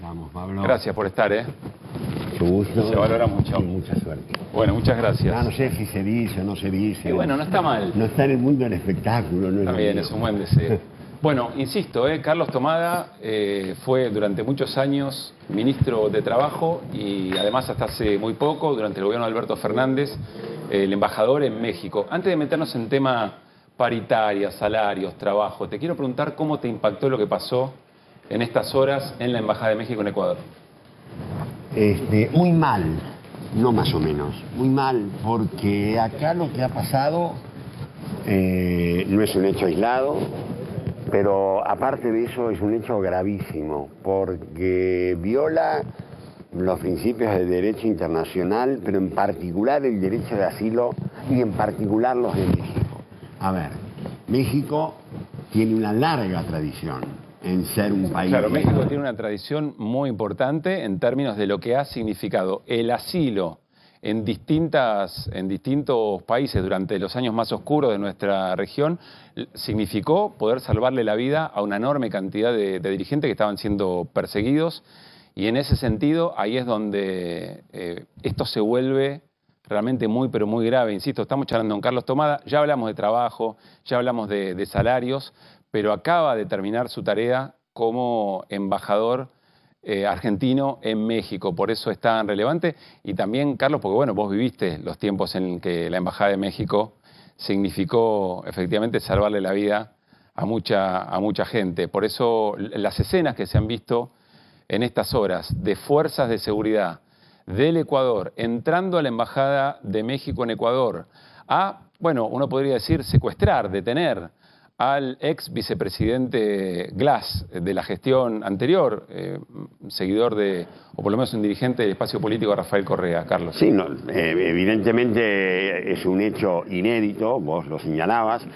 estamos, Pablo? Gracias por estar, Mucho gusto. Se valora mucho. Y mucha suerte. Bueno, muchas gracias. No sé si se dice o no se dice. Y bueno, no está mal. No está en el mundo del espectáculo. No Está es bien, es un buen deseo. Bueno, insisto, Carlos Tomada fue durante muchos años ministro de Trabajo y además hasta hace muy poco, durante el gobierno de Alberto Fernández, el embajador en México. Antes de meternos en tema paritaria, salarios, trabajo, te quiero preguntar cómo te impactó lo que pasó en estas horas en la Embajada de México en Ecuador. Muy mal, no más o menos, muy mal, porque acá lo que ha pasado no es un hecho aislado, pero aparte de eso es un hecho gravísimo, porque viola los principios del derecho internacional, pero en particular el derecho de asilo y en particular los de México. A ver, México tiene una larga tradición en ser un país... Claro, México tiene una tradición muy importante en términos de lo que ha significado el asilo en distintos países durante los años más oscuros de nuestra región. Significó poder salvarle la vida a una enorme cantidad de dirigentes que estaban siendo perseguidos, y en ese sentido ahí es donde esto se vuelve realmente muy, pero muy grave. Insisto, estamos charlando con Carlos Tomada, ya hablamos de trabajo, ya hablamos de salarios, pero acaba de terminar su tarea como embajador argentino en México. Por eso es tan relevante. Y también, Carlos, porque bueno, vos viviste los tiempos en que la Embajada de México significó efectivamente salvarle la vida a mucha gente. Por eso las escenas que se han visto en estas horas de fuerzas de seguridad del Ecuador entrando a la Embajada de México en Ecuador a, bueno, uno podría decir secuestrar, detener al ex vicepresidente Glass de la gestión anterior, seguidor de, o por lo menos un dirigente del espacio político, Rafael Correa. Carlos. Sí, no, evidentemente es un hecho inédito, vos lo señalabas.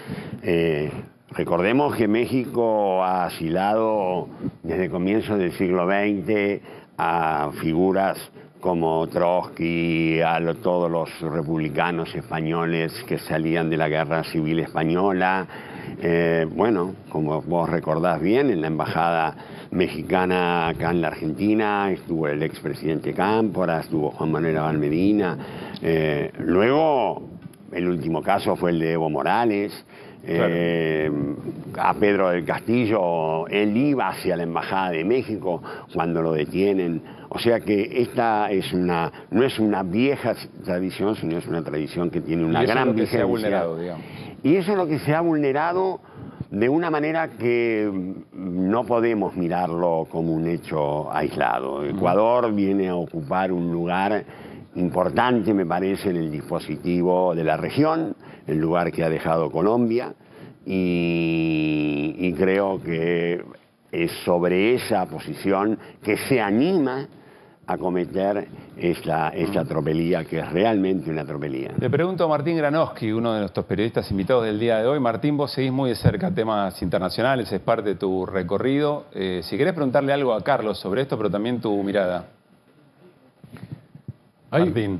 Recordemos que México ha asilado desde comienzos del siglo XX a figuras como Trotsky, todos los republicanos españoles que salían de la Guerra Civil Española. Bueno, como vos recordás bien, en la embajada mexicana acá en la Argentina estuvo el expresidente Cámpora, estuvo Juan Manuel Abal Medina. Luego, el último caso fue el de Evo Morales. Claro. A Pedro del Castillo, él iba hacia la Embajada de México cuando lo detienen. O sea que esta no es una vieja tradición, sino es una tradición que tiene una gran vigencia. Se ha vulnerado, digamos. Y eso es lo que se ha vulnerado de una manera que no podemos mirarlo como un hecho aislado. Ecuador viene a ocupar un lugar importante, me parece, en el dispositivo de la región, el lugar que ha dejado Colombia, y creo que es sobre esa posición que se anima a cometer esta tropelía, que es realmente una tropelía. Le pregunto a Martín Granowski, uno de nuestros periodistas invitados del día de hoy. Martín, vos seguís muy de cerca temas internacionales, es parte de tu recorrido. Si querés preguntarle algo a Carlos sobre esto, pero también tu mirada. Martín.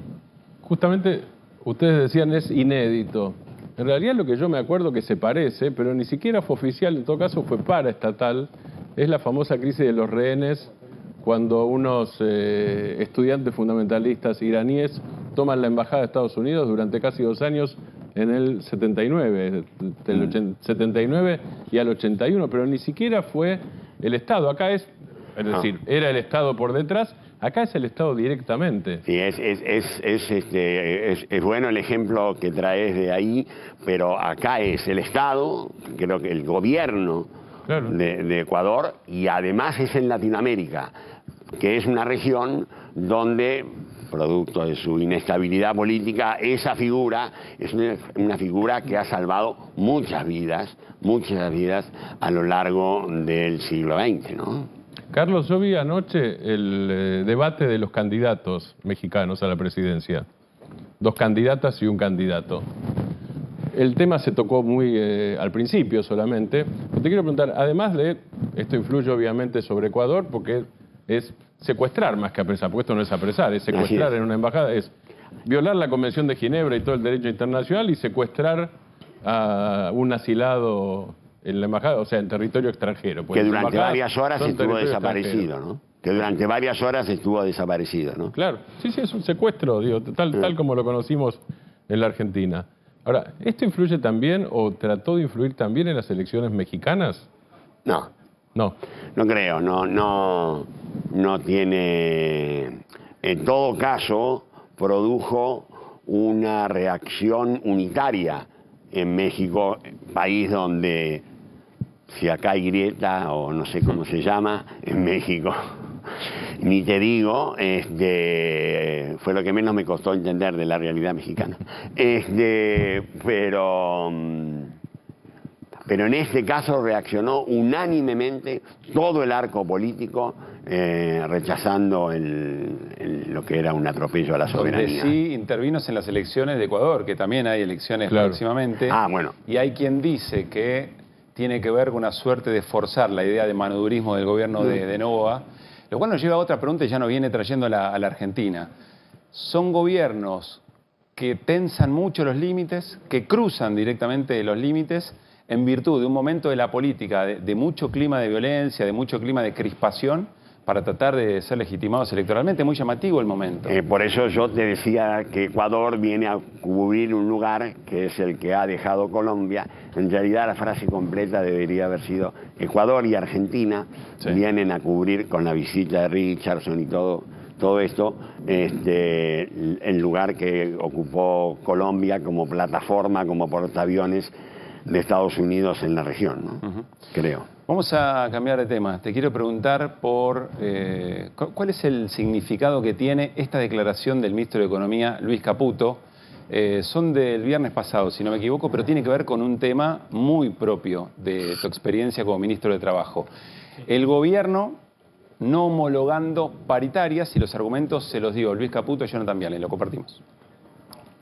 Justamente, ustedes decían es inédito. En realidad lo que yo me acuerdo que se parece, pero ni siquiera fue oficial, en todo caso fue paraestatal, es la famosa crisis de los rehenes, cuando unos estudiantes fundamentalistas iraníes toman la embajada de Estados Unidos durante casi 2 años en el 79, del 79 y al 81, pero ni siquiera fue el Estado. Acá es decir, era el Estado por detrás, acá es el Estado directamente. Sí, es bueno el ejemplo que traes de ahí, pero acá es el Estado, creo que el gobierno, claro, de Ecuador, y además es en Latinoamérica, que es una región donde, producto de su inestabilidad política, esa figura es una figura que ha salvado muchas vidas a lo largo del siglo XX, ¿no? Carlos, yo vi anoche el debate de los candidatos mexicanos a la presidencia. 2 candidatas y un candidato. El tema se tocó muy al principio solamente. Pero te quiero preguntar, además de, esto influye obviamente sobre Ecuador, porque es secuestrar más que apresar, porque esto no es apresar, es secuestrar en una embajada, es violar la Convención de Ginebra y todo el derecho internacional y secuestrar a un asilado en la embajada, o sea, en territorio extranjero. Que durante varias horas estuvo desaparecido, ¿no? que durante varias horas estuvo desaparecido, ¿no? Claro, sí, es un secuestro, digo, tal como lo conocimos en la Argentina. Ahora, ¿esto influye también o trató de influir también en las elecciones mexicanas? No. No. No creo, no tiene... En todo caso, produjo una reacción unitaria en México, país donde, si acá hay grieta o no sé cómo se llama, en México, ni te digo, fue lo que menos me costó entender de la realidad mexicana. Pero en este caso reaccionó unánimemente todo el arco político, rechazando lo que era un atropello a la soberanía. Donde sí intervino en las elecciones de Ecuador, que también hay elecciones próximamente. Bueno. Y hay quien dice que tiene que ver con una suerte de forzar la idea de manodurismo del gobierno de Noboa, lo cual nos lleva a otra pregunta y ya nos viene trayendo a la Argentina. Son gobiernos que tensan mucho los límites, que cruzan directamente los límites, en virtud de un momento de la política de mucho clima de violencia, de mucho clima de crispación, para tratar de ser legitimados electoralmente. Muy llamativo el momento. Por eso yo te decía que Ecuador viene a cubrir un lugar que es el que ha dejado Colombia. En realidad la frase completa debería haber sido Ecuador y Argentina vienen a cubrir, con la visita de Richardson y todo esto, el lugar que ocupó Colombia como plataforma, como portaaviones de Estados Unidos en la región, ¿no? Creo. Vamos a cambiar de tema. Te quiero preguntar por cuál es el significado que tiene esta declaración del ministro de Economía, Luis Caputo. Son del viernes pasado, si no me equivoco, pero tiene que ver con un tema muy propio de tu experiencia como ministro de Trabajo. El gobierno no homologando paritarias, y los argumentos se los dio Luis Caputo y Jonathan Viale, lo compartimos.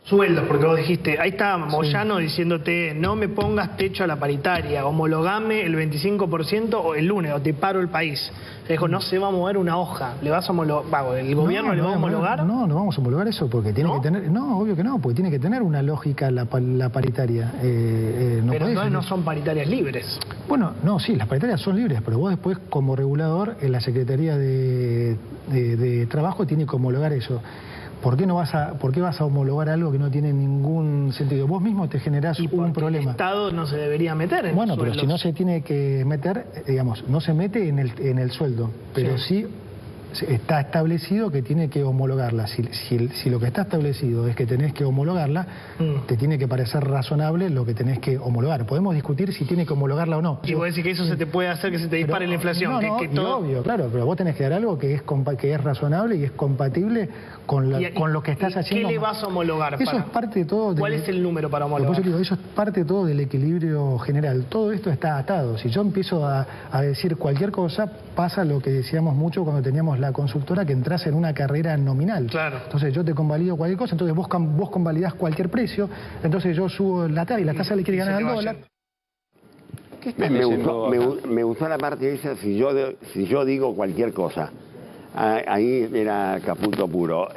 Sueldos, porque vos dijiste, ahí está Moyano diciéndote, no me pongas techo a la paritaria, homologame el 25% o el lunes, o te paro el país. Le dijo, no se va a mover una hoja, le vas a homologar, ¿el gobierno le va a homologar? No vamos a homologar eso porque tiene que tener, obvio que no, porque tiene que tener una lógica la paritaria. Pero entonces no son paritarias libres. Bueno, no, sí, las paritarias son libres, pero vos después como regulador en la Secretaría de Trabajo tiene que homologar eso. ¿Por qué vas a homologar algo que no tiene ningún sentido? Vos mismo te generás un problema. El Estado no se debería meter en Bueno, pero sueldos. si no se tiene que meter, digamos, no se mete en el sueldo, pero sí está establecido que tiene que homologarla. Si lo que está establecido es que tenés que homologarla, te tiene que parecer razonable lo que tenés que homologar. Podemos discutir si tiene que homologarla o no. Y vos decís que eso se te puede hacer que se te dispare la inflación. Obvio, claro, pero vos tenés que dar algo que es razonable y es compatible con lo que estás haciendo. ¿Qué le vas a homologar? Eso es parte de todo. ¿Cuál es el número para homologar? Eso es parte de todo del equilibrio general. Todo esto está atado. Si yo empiezo a decir cualquier cosa, pasa lo que decíamos mucho cuando teníamos la consultora, que entras en una carrera nominal. Claro. Entonces yo te convalido cualquier cosa, entonces vos convalidás cualquier precio, entonces yo subo la tasa y la tasa le quiere ganar al dólar. ¿Qué estás me gustó la parte esa, si yo digo cualquier cosa. Ahí era Caputo puro,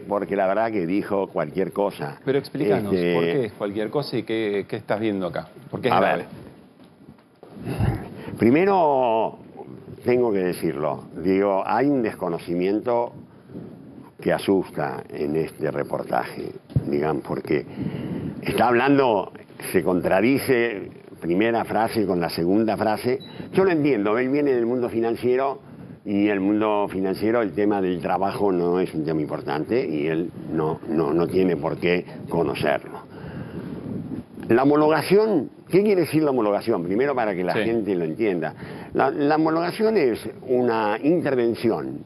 porque la verdad que dijo cualquier cosa. Pero explícanos, ¿por qué es cualquier cosa y qué estás viendo acá? ¿Por qué es grave? Primero, tengo que decirlo, digo, hay un desconocimiento que asusta en este reportaje, digamos, porque está hablando, se contradice primera frase con la segunda frase. Yo lo entiendo, él viene del mundo financiero y el mundo financiero, el tema del trabajo no es un tema importante y él no tiene por qué conocerlo. La homologación, ¿qué quiere decir la homologación? Primero para que la gente lo entienda. La homologación es una intervención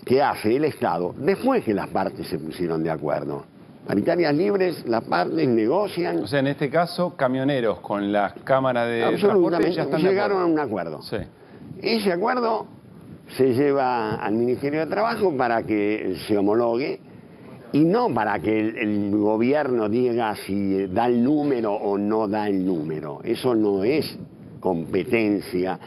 que hace el Estado después que las partes se pusieron de acuerdo. Paritarias libres, las partes negocian. O sea, en este caso, camioneros con las cámaras de absolutamente transporte ya están llegaron a un acuerdo. Sí. Ese acuerdo se lleva al Ministerio de Trabajo para que se homologue y no para que el gobierno diga si da el número o no da el número. Eso no es competencia.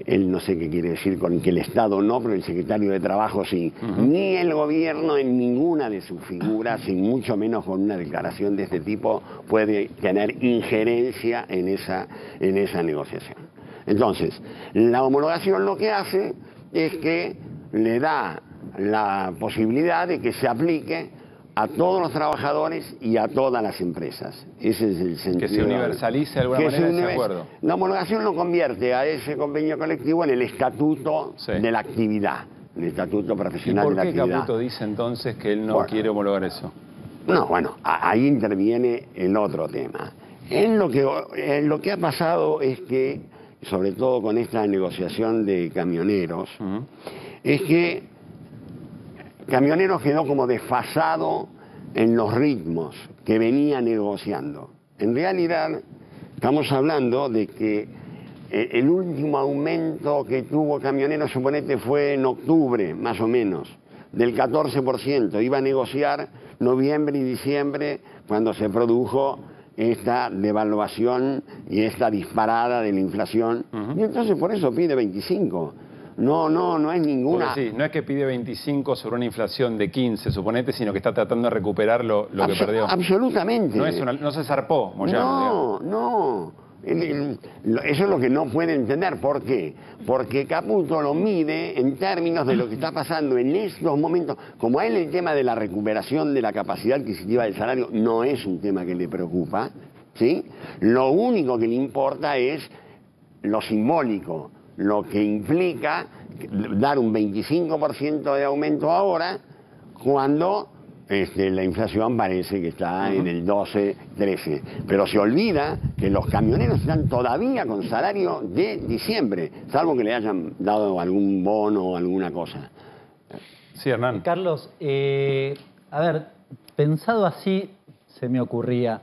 Él no sé qué quiere decir con que el Estado no, pero el secretario de Trabajo sí. Ni el gobierno en ninguna de sus figuras, y mucho menos con una declaración de este tipo, puede tener injerencia en esa negociación. Entonces, la homologación lo que hace es que le da la posibilidad de que se aplique a todos los trabajadores y a todas las empresas. Ese es el sentido. Que se universalice de alguna manera ese acuerdo. La homologación lo convierte a ese convenio colectivo en el estatuto de la actividad, el estatuto profesional de la actividad. ¿Y por qué Caputo dice entonces que él no quiere homologar eso? No, bueno, ahí interviene el otro tema. Lo que ha pasado es que, sobre todo con esta negociación de camioneros, es que Camioneros quedó como desfasado en los ritmos que venía negociando. En realidad, estamos hablando de que el último aumento que tuvo Camioneros, suponete, fue en octubre, más o menos, del 14%. Iba a negociar noviembre y diciembre cuando se produjo esta devaluación y esta disparada de la inflación. Y entonces por eso pide 25%. No es ninguna... Sí, no es que pide 25 sobre una inflación de 15, suponete, sino que está tratando de recuperar lo que perdió. Absolutamente. No se zarpó, Moyano. No. Eso es lo que no puede entender. ¿Por qué? Porque Caputo lo mide en términos de lo que está pasando en estos momentos. Como a él el tema de la recuperación de la capacidad adquisitiva del salario no es un tema que le preocupa, ¿sí? Lo único que le importa es lo simbólico, lo que implica dar un 25% de aumento ahora cuando la inflación parece que está en el 12-13. Pero se olvida que los camioneros están todavía con salario de diciembre, salvo que le hayan dado algún bono o alguna cosa. Sí, Hernán. Carlos, a ver, pensado así, se me ocurría...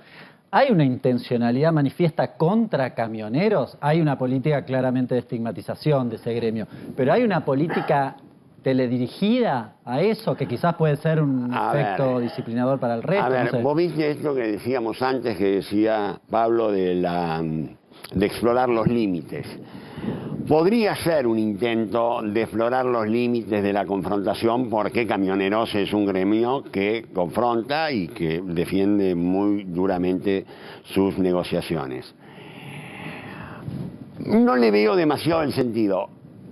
¿Hay una intencionalidad manifiesta contra camioneros? Hay una política claramente de estigmatización de ese gremio, pero ¿hay una política teledirigida a eso que quizás puede ser un efecto disciplinador para el resto? A ver, no sé. vos viste esto que decíamos antes, que decía Pablo de explorar los límites. Podría ser un intento de explorar los límites de la confrontación, porque Camioneros es un gremio que confronta y que defiende muy duramente sus negociaciones. No le veo demasiado el sentido.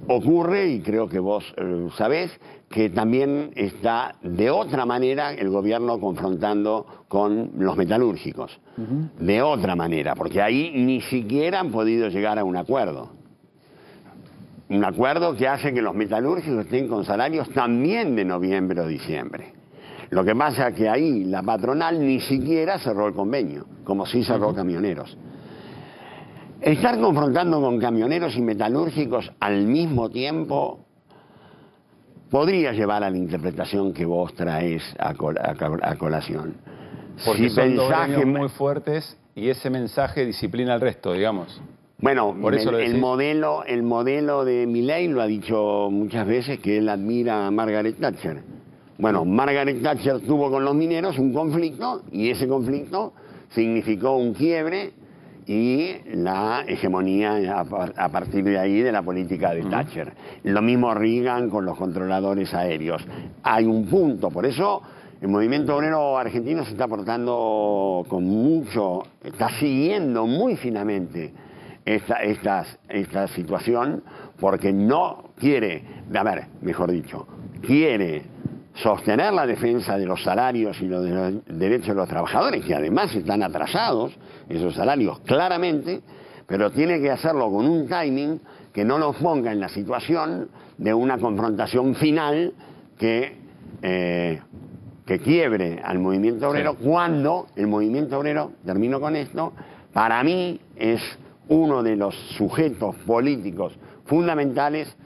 Ocurre, y creo que vos sabés, que también está de otra manera el gobierno confrontando con los metalúrgicos. De otra manera, porque ahí ni siquiera han podido llegar a un acuerdo. Un acuerdo que hace que los metalúrgicos estén con salarios también de noviembre o diciembre. Lo que pasa es que ahí la patronal ni siquiera cerró el convenio, como sí cerró Camioneros. Estar confrontando con camioneros y metalúrgicos al mismo tiempo podría llevar a la interpretación que vos traes a colación. Porque son dos gremios muy fuertes y ese mensaje disciplina al resto, digamos. Bueno, por eso el modelo de Milei lo ha dicho muchas veces, que él admira a Margaret Thatcher. Bueno, Margaret Thatcher tuvo con los mineros un conflicto, y ese conflicto significó un quiebre y la hegemonía a partir de ahí de la política de Thatcher. Lo mismo Reagan con los controladores aéreos. Hay un punto, por eso el movimiento obrero argentino se está portando con mucho, está siguiendo muy finamente esta situación, porque no quiere, quiere sostener la defensa de los salarios y de los derechos de los trabajadores, que además están atrasados, esos salarios claramente, pero tiene que hacerlo con un timing que no nos ponga en la situación de una confrontación final que quiebre al movimiento obrero, cuando el movimiento obrero, termino con esto, para mí es uno de los sujetos políticos fundamentales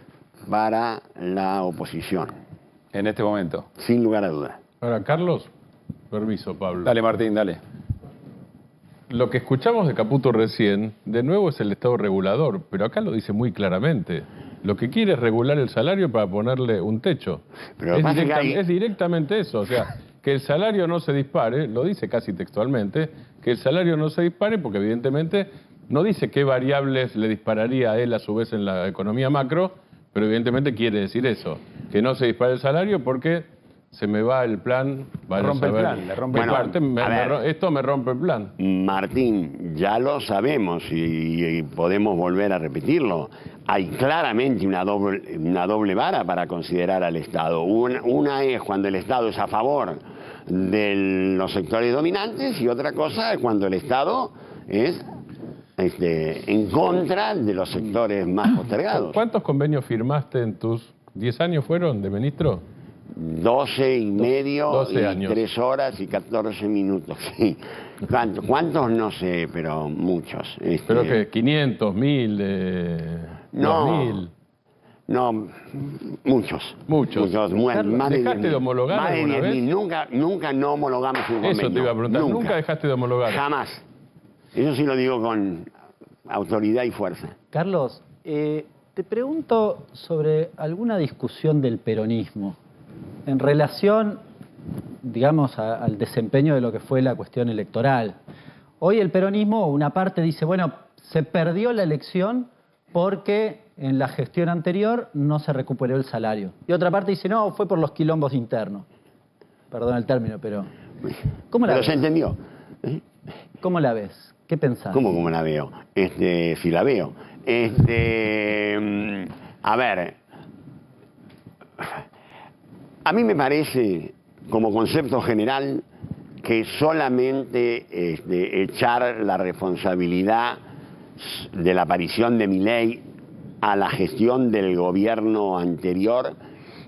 para la oposición. En este momento. Sin lugar a dudas. Ahora, Carlos, permiso, Pablo. Dale, Martín, dale. Lo que escuchamos de Caputo recién, de nuevo es el Estado regulador, pero acá lo dice muy claramente. Lo que quiere es regular el salario para ponerle un techo. Pero es directamente eso, o sea, que el salario no se dispare, lo dice casi textualmente, que el salario no se dispare porque evidentemente no dice qué variables le dispararía a él a su vez en la economía macro, pero evidentemente quiere decir eso, que no se dispare el salario porque se me va el plan. Le rompe el plan. Esto me rompe el plan. Martín, ya lo sabemos y podemos volver a repetirlo. hay claramente una doble vara para considerar al Estado. Una es cuando el Estado es a favor de los sectores dominantes y otra cosa es cuando el Estado es en contra de los sectores más postergados. ¿Cuántos convenios firmaste en tus 10 años fueron de ministro? 12 y medio, 12 y años. 3 horas y 14 minutos, sí. ¿Cuántos? No sé, pero muchos. Pero que 500, 1000, no, 2000. No, muchos. Muchos. Más ¿Dejaste de homologar más de alguna 10.000. Nunca no homologamos un convenio. Eso te iba a preguntar. ¿Nunca dejaste de homologar? Jamás. Eso sí lo digo con autoridad y fuerza. Carlos, te pregunto sobre alguna discusión del peronismo en relación, digamos, al desempeño de lo que fue la cuestión electoral. Hoy el peronismo, una parte dice, bueno, se perdió la elección porque en la gestión anterior no se recuperó el salario. Y otra parte dice, no, fue por los quilombos internos. Perdón el término, pero... ¿Cómo la Pero ves? se entendió. ¿Cómo la ves? ¿Qué pensás? ¿Cómo la veo? Si la veo. A ver, a mí me parece, como concepto general, que solamente echar la responsabilidad de la aparición de Milei a la gestión del gobierno anterior,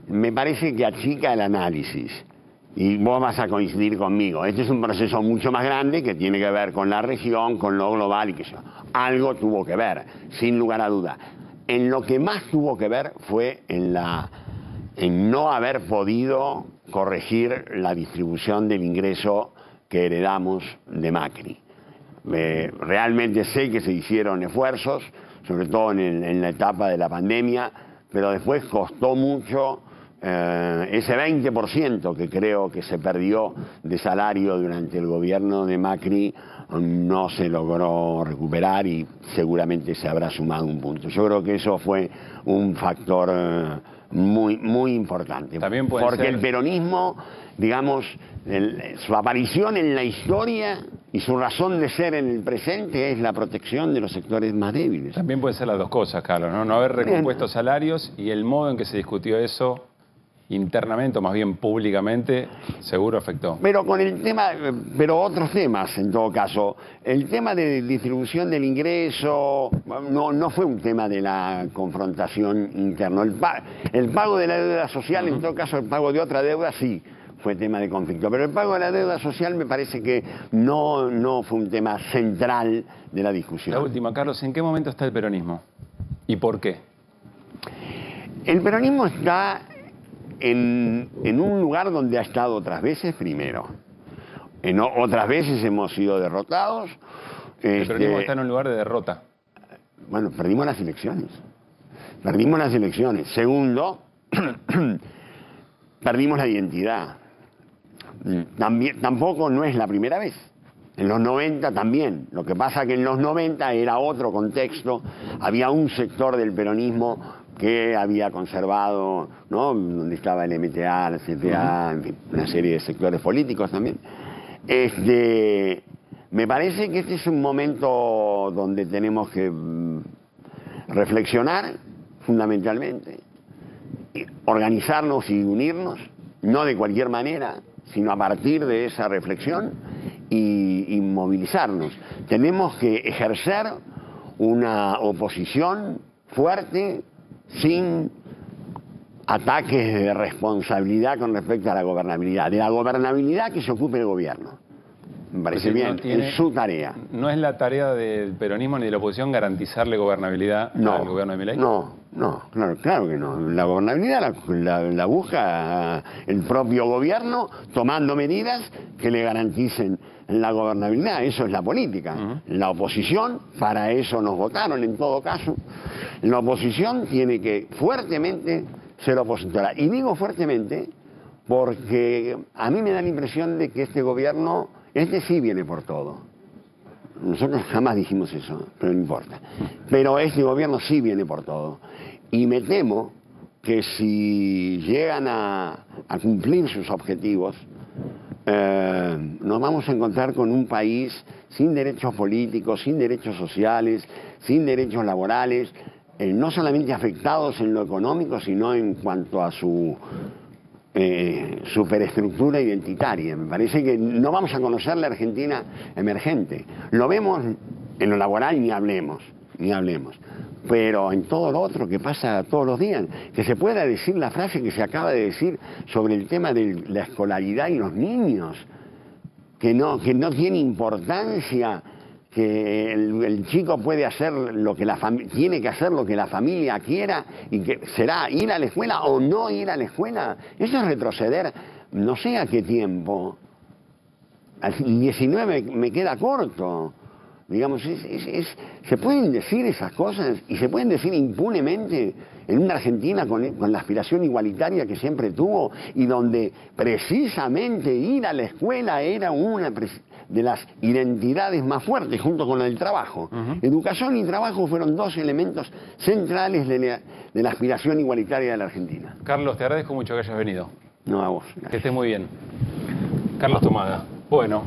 me parece que achica el análisis. Y vos vas a coincidir conmigo. Este es un proceso mucho más grande que tiene que ver con la región, con lo global y que eso. Algo tuvo que ver, sin lugar a duda. En lo que más tuvo que ver fue en no haber podido corregir la distribución del ingreso que heredamos de Macri. Realmente sé que se hicieron esfuerzos, sobre todo en la etapa de la pandemia, pero después costó mucho. Ese 20% que creo que se perdió de salario durante el gobierno de Macri no se logró recuperar y seguramente se habrá sumado un punto. Yo creo que eso fue un factor muy importante. También puede porque ser... el peronismo, digamos, su aparición en la historia y su razón de ser en el presente es la protección de los sectores más débiles. También pueden ser las dos cosas, Carlos, ¿no? No haber recompuesto salarios y el modo en que se discutió eso internamente, o más bien públicamente, seguro afectó. Pero con el tema, pero otros temas en todo caso. El tema de distribución del ingreso no fue un tema de la confrontación interna. El pago de la deuda social, en todo caso el pago de otra deuda sí fue tema de conflicto. Pero el pago de la deuda social me parece que no fue un tema central de la discusión. La última, Carlos, ¿en qué momento está el peronismo? ¿Y por qué? El peronismo está en un lugar donde ha estado otras veces primero. Otras veces hemos sido derrotados. El peronismo está en un lugar de derrota. Bueno, perdimos las elecciones. Perdimos las elecciones. Segundo, perdimos la identidad. Tampoco no es la primera vez. En los 90 también. Lo que pasa que en los 90 era otro contexto. Había un sector del peronismo que había conservado, ¿no? Donde estaba el MTA, la CTA, en fin, una serie de sectores políticos también. Me parece que este es un momento donde tenemos que reflexionar fundamentalmente, organizarnos y unirnos, no de cualquier manera, sino a partir de esa reflexión y movilizarnos. Tenemos que ejercer una oposición fuerte, sin ataques de responsabilidad con respecto a la gobernabilidad. De la gobernabilidad que se ocupe el gobierno. Me parece bien, es su tarea. ¿No es la tarea del peronismo ni de la oposición garantizarle gobernabilidad al gobierno de Milei? No, claro que no. La gobernabilidad la busca el propio gobierno tomando medidas que le garanticen la gobernabilidad. Eso es la política. La oposición, para eso nos votaron en todo caso. La oposición tiene que fuertemente ser opositora. Y digo fuertemente porque a mí me da la impresión de que este gobierno, sí viene por todo. Nosotros jamás dijimos eso, pero no importa. Pero este gobierno sí viene por todo. Y me temo que si llegan a cumplir sus objetivos, nos vamos a encontrar con un país sin derechos políticos, sin derechos sociales, sin derechos laborales, no solamente afectados en lo económico, sino en cuanto a su superestructura identitaria. Me parece que no vamos a conocer la Argentina emergente. Lo vemos en lo laboral, ni hablemos. Pero en todo lo otro que pasa todos los días, que se pueda decir la frase que se acaba de decir sobre el tema de la escolaridad y los niños, que no tiene importancia, que el chico puede hacer lo que tiene que hacer lo que la familia quiera, y que será ir a la escuela o no ir a la escuela. Eso es retroceder no sé a qué tiempo. Al 19 me queda corto. Digamos, se pueden decir esas cosas y se pueden decir impunemente en una Argentina con la aspiración igualitaria que siempre tuvo, y donde precisamente ir a la escuela era una de las identidades más fuertes, junto con la del trabajo. Educación y trabajo fueron dos elementos centrales de la aspiración igualitaria de la Argentina. Carlos, te agradezco mucho que hayas venido. No, a vos. Gracias. Que estés muy bien. Carlos Tomaga. Bueno.